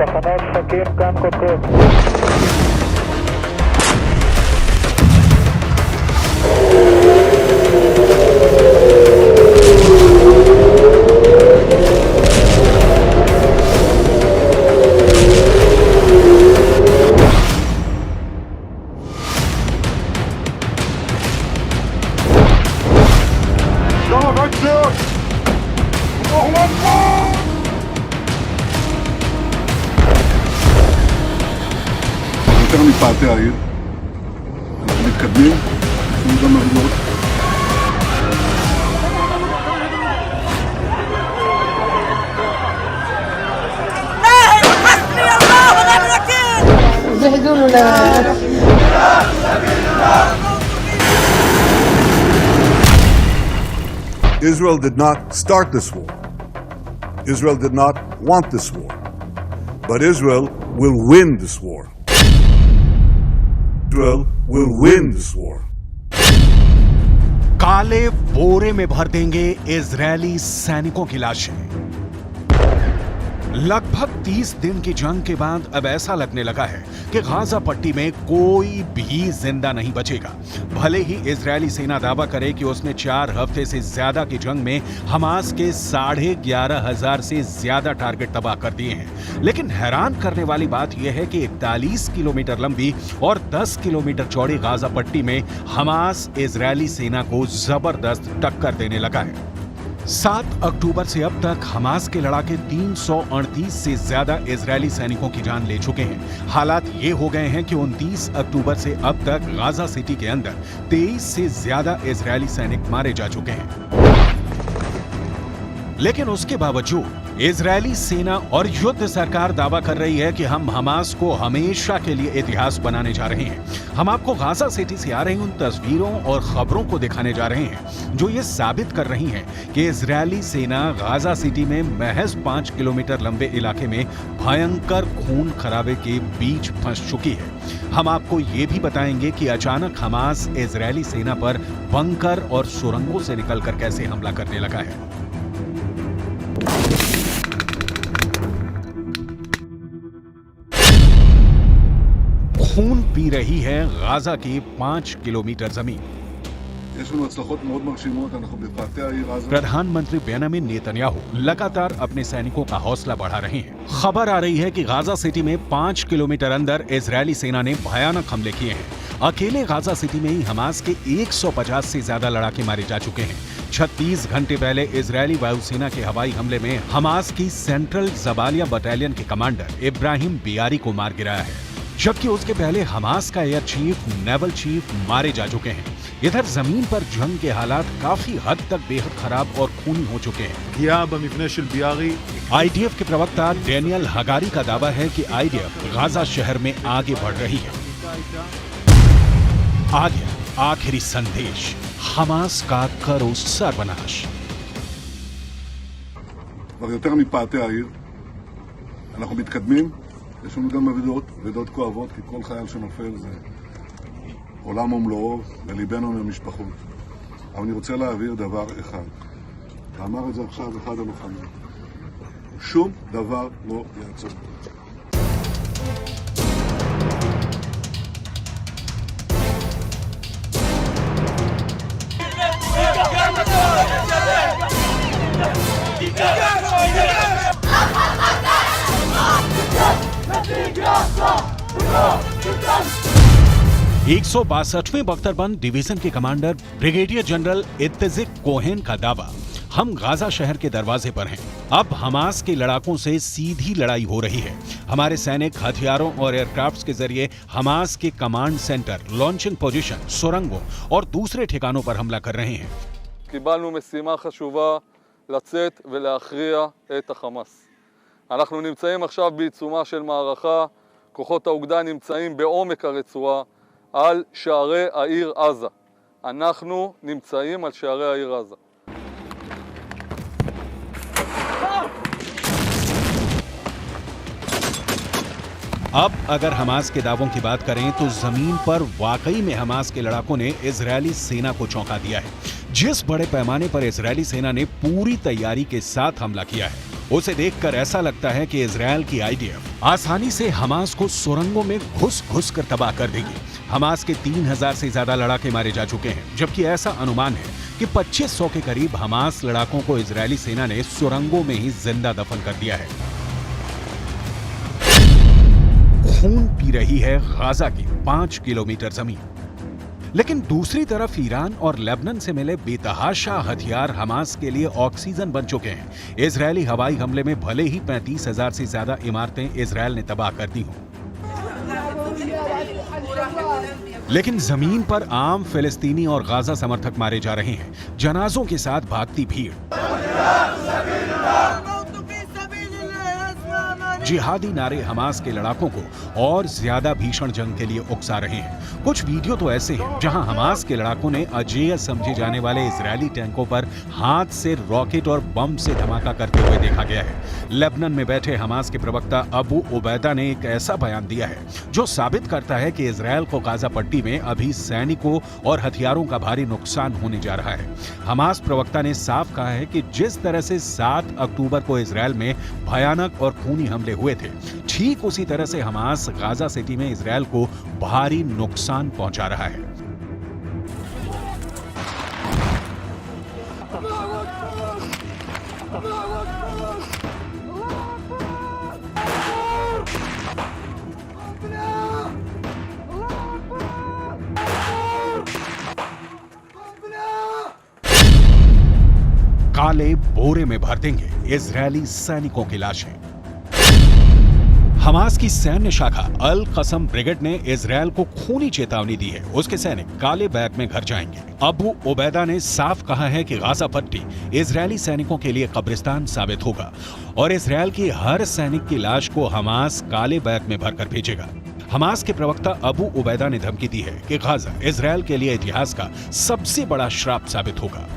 תחנות שקים כאן קודקוד. יותר מפאתי העיר, אנחנו מתקדמים, אנחנו גם מרינות. Israel did not start this war. Israel did not want this war. But Israel will win this war. Israel will win this war. काले बोरे में भर देंगे Israeli सैनिकों की लाशें। लगभग 30 दिन की जंग के बाद अब ऐसा लगने लगा है कि गाजा पट्टी में कोई भी जिंदा नहीं बचेगा। भले ही इजरायली सेना दावा करे कि उसने 4 हफ्ते से ज्यादा की जंग में हमास के 11,500 से ज्यादा टारगेट तबाह कर दिए हैं, लेकिन हैरान करने वाली बात यह है कि 41 किलोमीटर लंबी और 10 किलोमीटर चौड़ी गाजा पट्टी में हमास इजरायली सेना को जबरदस्त टक्कर देने लगा है। 7 अक्टूबर से अब तक हमास के लड़ाके 338 से ज्यादा इजरायली सैनिकों की जान ले चुके हैं। हालात ये हो गए हैं कि 29 अक्टूबर से अब तक गाजा सिटी के अंदर 23 से ज्यादा इजरायली सैनिक मारे जा चुके हैं। लेकिन उसके बावजूद इजरायली सेना और युद्ध सरकार दावा कर रही है कि हम हमास को हमेशा के लिए इतिहास बनाने जा रहे हैं। हम आपको गाजा सिटी से आ रही उन तस्वीरों और खबरों को दिखाने जा रहे हैं जो ये साबित कर रही हैं कि इजरायली सेना गाजा सिटी में महज 5 किलोमीटर लंबे इलाके में भयंकर खून खराबे के बीच फंस चुकी है। हम आपको ये भी बताएंगे कि अचानक हमास इजरायली सेना पर बंकर और सुरंगों से निकलकर कैसे हमला करने लगा है। खून पी रही है गाजा की 5 किलोमीटर जमीन। प्रधानमंत्री बेंजामिन नेतन्याहू लगातार अपने सैनिकों का हौसला बढ़ा रहे हैं। खबर आ रही है कि गाजा सिटी में 5 किलोमीटर अंदर इजरायली सेना ने भयानक हमले किए हैं। अकेले गाजा सिटी में ही हमास के 150 से ज्यादा लड़ाके मारे जा चुके हैं। 36 घंटे पहले इजरायली वायुसेना के हवाई हमले में हमास की सेंट्रल जबालिया बटालियन के कमांडर इब्राहिम बियारी को मार गिराया है, जबकि उसके पहले हमास का एयर चीफ, नेवल चीफ मारे जा चुके हैं। इधर जमीन पर जंग के हालात काफी हद तक बेहद खराब और खूनी हो चुके हैं। आईडीएफ के प्रवक्ता डेनियल हगारी का दावा है कि आईडीएफ गाजा शहर में आगे बढ़ रही है। आ गया आखिरी संदेश, हमास का करो सर्वनाश। יותר מפאתי העיר, אנחנו מתקדמים. יש לנו גם אבדות כואבות, כי כל חייל שנופל זה עולם ומלואו, וליבנו מהמשפחות. אבל אני רוצה להעביר דבר אחד. ואמר את זה עכשיו אחד הלוחמים. שום דבר לא יעצור. एक 162वें बख्तरबंद डिवीजन के कमांडर ब्रिगेडियर जनरल इत्तेजिक कोहेन का दावा, हम गाजा शहर के दरवाजे पर हैं। अब हमास के लड़ाकों से सीधी लड़ाई हो रही है। हमारे सैनिक हथियारों और एयरक्राफ्ट्स के जरिए हमास के कमांड सेंटर, लॉन्चिंग पोजीशन, सुरंगों और दूसरे ठिकानों पर हमला कर रहे हैं। קיבלנו משימה חשובה לצאת ולהכריע את החמאס. אנחנו נמצאים עכשיו בעיצומה של מערכה. כוחות האוגדה נמצאים בעומק הרצועה על שערי העיר עזה. אנחנו נמצאים על שערי העיר עזה. अब अगर हमास के दावों की बात करें तो जमीन पर वाकई में हमास के लड़ाकों ने इजरायली सेना को चौंका दिया है। जिस बड़े पैमाने पर इजरायली सेना ने पूरी तैयारी के साथ हमला किया है उसे देखकर ऐसा लगता है कि इजरायल की आईडीएफ आसानी से हमास को सुरंगों में घुस कर तबाह कर देगी। हमास के 3000 से ज्यादा लड़ाके मारे जा चुके हैं, जबकि ऐसा अनुमान है कि 2500 के करीब हमास लड़ाकों को इजरायली सेना ने सुरंगों में ही जिंदा दफन कर दिया है। खून पी रही है गाजा की 5 किलोमीटर जमीन। लेकिन दूसरी तरफ ईरान और लेबनान से मिले बेतहाशा हथियार हमास के लिए ऑक्सीजन बन चुके हैं। इजरायली हवाई हमले में भले ही 35,000 से ज्यादा इमारतें इजरायल ने तबाह कर दी हों, लेकिन जमीन पर आम फिलिस्तीनी और गाजा समर्थक मारे जा रहे हैं, जनाजों के साथ भागती भीड़। जिहादी नारे हमास के लड़ाकों को और ज्यादा भीषण जंग के लिए उकसा रहे हैं। कुछ वीडियो तो ऐसे हैं जहां हमास के लड़ाकों ने अजेय समझे जाने वाले इजरायली टैंकों पर हाथ से रॉकेट और बम से धमाका करते हुए देखा गया है। लेबनान में बैठे हमास के प्रवक्ता अबू उबैदा ने एक ऐसा बयान दिया है जो साबित करता है कि इजरायल को गाजा पट्टी में अभी सैनिकों और हथियारों का भारी नुकसान होने जा रहा है। हमास प्रवक्ता ने साफ कहा है कि जिस तरह से 7 अक्टूबर को इजरायल में भयानक और खूनी हमले हुए थे, ठीक उसी तरह से हमास गाजा सिटी में इजरायल को भारी नुकसान पहुंचा रहा है। काले बोरे में भर देंगे इजरायली सैनिकों की लाशें। हमास की सैन्य शाखा अल कसम ब्रिगेड ने इजरायल को खूनी चेतावनी दी है। उसके सैनिक काले बैग में घर जाएंगे। अबू उबैदा ने साफ कहा है कि गाजा पट्टी इजरायली सैनिकों के लिए कब्रिस्तान साबित होगा और इजरायल की हर सैनिक की लाश को हमास काले बैग में भरकर भेजेगा। हमास के प्रवक्ता अबू उबैदा ने धमकी दी है कि गाजा इजरायल के लिए इतिहास का सबसे बड़ा श्राप साबित होगा।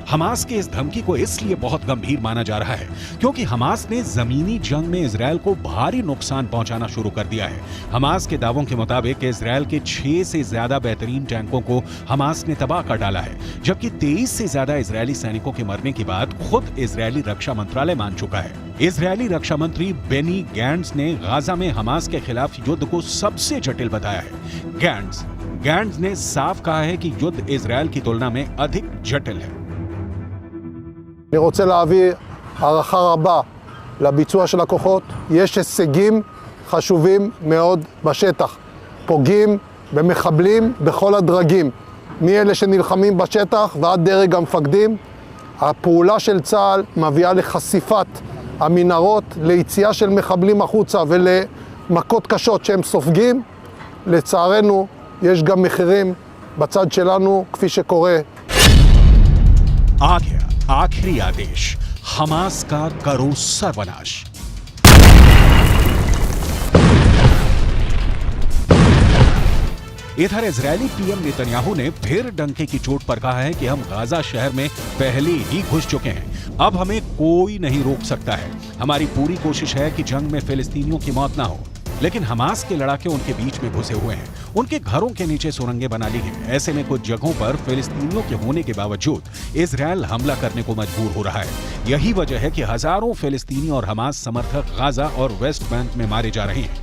हमास की इस धमकी को इसलिए बहुत गंभीर माना जा रहा है क्योंकि हमास ने जमीनी जंग में इजरायल को भारी नुकसान पहुंचाना शुरू कर दिया है। हमास के दावों के मुताबिक इजरायल के 6 से ज्यादा बेहतरीन टैंकों को हमास ने तबाह कर डाला है, जबकि 23 से ज्यादा इजरायली सैनिकों के मरने की बात खुद इजरायली रक्षा मंत्रालय मान चुका है। इजरायली रक्षा मंत्री बेनी गैंट्स ने गाजा में हमास के खिलाफ युद्ध को सबसे जटिल बताया है। गैंट्स ने साफ कहा है कि युद्ध इजरायल की तुलना में अधिक जटिल है। אני רוצה להעביר הערכה רבה לביצוע של הכוחות. יש הישגים חשובים מאוד בשטח. פוגעים במחבלים בכל הדרגים, מאלה שנלחמים בשטח ועד דרג המפקדים. הפעולה של צה"ל מביאה לחשיפת המנהרות, ליציאה של מחבלים החוצה ולמכות קשות שהם סופגים. לצערנו יש גם מחירים בצד שלנו, כפי שקורה. आ गया आखिरी आदेश, हमास का करो सर्वनाश। इधर इजरायली पीएम नेतन्याहू ने फिर डंके की चोट पर कहा है कि हम गाजा शहर में पहले ही घुस चुके हैं, अब हमें कोई नहीं रोक सकता है। हमारी पूरी कोशिश है कि जंग में फिलिस्तीनियों की मौत ना हो, लेकिन हमास के लड़ाके उनके बीच में घुसे हुए हैं। उनके घरों के नीचे सुरंगें बना ली हैं। ऐसे में कुछ जगहों पर फिलिस्तीनियों के होने के बावजूद इजरायल हमला करने को मजबूर हो रहा है। यही वजह है कि हजारों फिलिस्तीनी और हमास समर्थक गाजा और वेस्ट बैंक में मारे जा रहे हैं।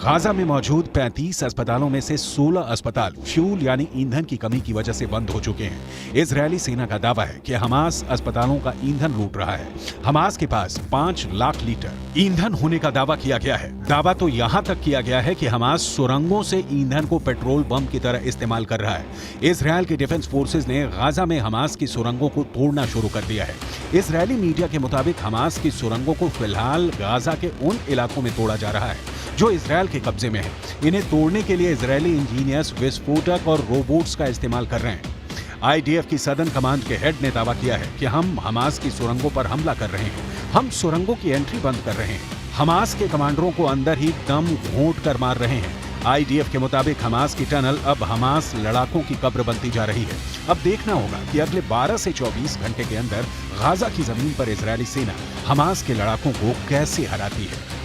गाजा में मौजूद 35 अस्पतालों में से 16 अस्पताल फ्यूल यानी ईंधन की कमी की वजह से बंद हो चुके हैं। इजरायली सेना का दावा है कि हमास अस्पतालों का ईंधन लूट रहा है। हमास के पास 5 लाख लीटर ईंधन होने का दावा किया गया है। दावा तो यहाँ तक किया गया है कि हमास सुरंगों से ईंधन को पेट्रोल बम की तरह इस्तेमाल कर रहा है। इजरायल के डिफेंस फोर्सेज ने गाजा में हमास की सुरंगों को तोड़ना शुरू कर दिया है। इजरायली मीडिया के मुताबिक हमास की सुरंगों को फिलहाल गाजा के उन इलाकों में तोड़ा जा रहा है जो इजरायल के कब्जे में है। इन्हें तोड़ने के लिए इजरायली इंजीनियर्स विस्फोटक और रोबोट्स का इस्तेमाल कर रहे हैं। आईडीएफ की सदर्न कमांड के हेड ने दावा किया है कि हम हमास की सुरंगों पर हमला कर रहे हैं, हम सुरंगों की एंट्री बंद कर रहे हैं, हमास के कमांडरों को अंदर ही दम घोंट कर मार रहे हैं। आईडीएफ के मुताबिक हमास की टनल अब हमास लड़ाकों की कब्र बनती जा रही है। अब देखना होगा कि अगले 12 से 24 घंटे के अंदर गाजा की जमीन पर इजरायली सेना हमास के लड़ाकों को कैसे हराती है।